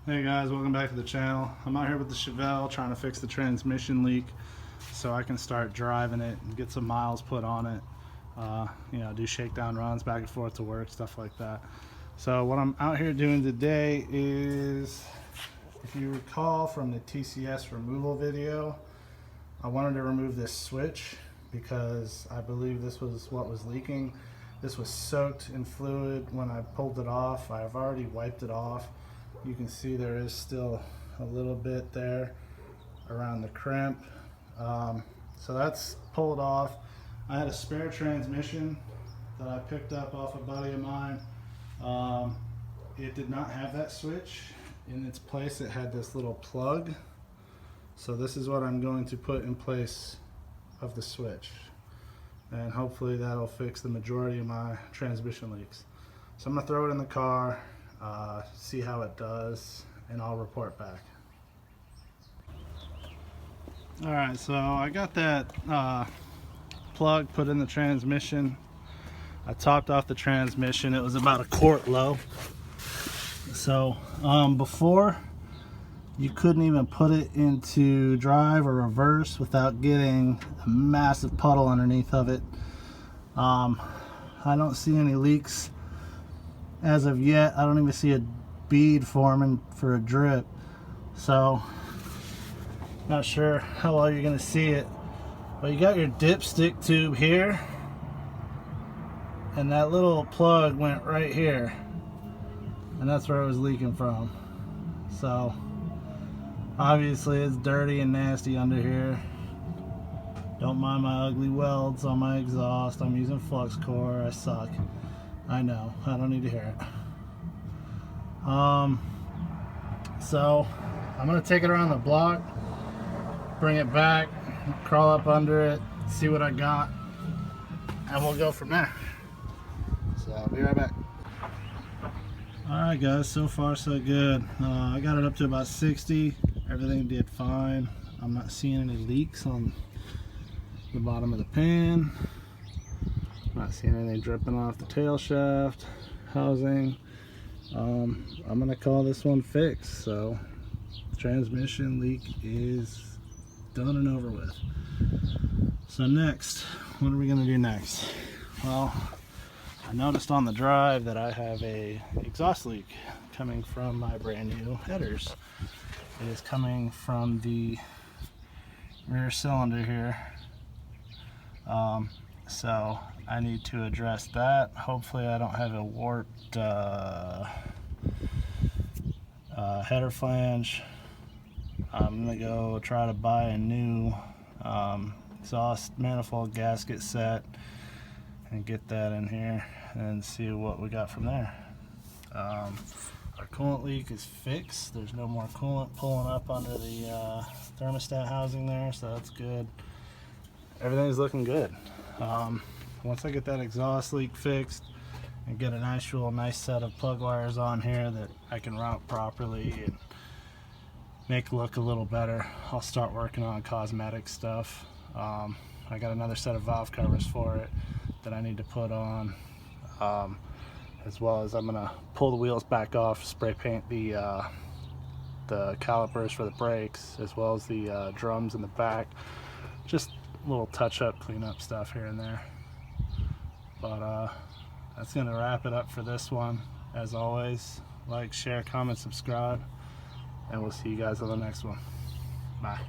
Hey guys, welcome back to the channel. I'm out here with the Chevelle trying to fix the transmission leak so I can start driving it and get some miles put on it. Do shakedown runs back and forth to work, stuff like that. So what I'm out here doing today is, if you recall from the TCS removal video, I wanted to remove this switch because I believe this was what was leaking. This was soaked in fluid when I pulled it off. I've already wiped it off. You can see there is still a little bit there around the crimp. So that's pulled off. I had a spare transmission that I picked up off a buddy of mine. It did not have that switch. In its place it had this little plug. So this is what I'm going to put in place of the switch. And hopefully that'll fix the majority of my transmission leaks. So I'm going to throw it in the car, see how it does, and I'll report back. Alright, so I got that plug put in the transmission. I topped off the transmission. It was about a quart low. So before, you couldn't even put it into drive or reverse without getting a massive puddle underneath of it. I don't see any leaks as of yet. I don't even see a bead forming for a drip. So, not sure how well you're gonna see it. But you got your dipstick tube here, and that little plug went right here. And that's where it was leaking from. So, obviously it's dirty and nasty under here. Don't mind my ugly welds on my exhaust. I'm using flux core. I suck. I know. I don't need to hear it. So I'm gonna take it around the block, bring it back, crawl up under it, see what I got, and we'll go from there. So I'll be right back. Alright guys, so far so good. I got it up to about 60. Everything did fine. I'm not seeing any leaks on the bottom of the pan. Not seeing anything dripping off the tail shaft housing. I'm gonna call this one fixed. So transmission leak is done and over with. So next, what are we gonna do next? Well, I noticed on the drive that I have a exhaust leak coming from my brand new headers. It is coming from the rear cylinder here. So I need to address that. Hopefully I don't have a warped header flange. I'm gonna go try to buy a new exhaust manifold gasket set and get that in here and see what we got from there. Our coolant leak is fixed. There's no more coolant pulling up under the thermostat housing there, so that's good. Everything's looking good. Once I get that exhaust leak fixed and get an actual nice set of plug wires on here that I can route properly and make look a little better, I'll start working on cosmetic stuff. I got another set of valve covers for it that I need to put on, as well as I'm gonna pull the wheels back off, spray paint the calipers for the brakes, as well as the drums in the back. Just little touch-up, clean-up stuff here and there. But that's gonna wrap it up for this one. As always, like, share, comment, subscribe, and we'll see you guys on the next one. Bye.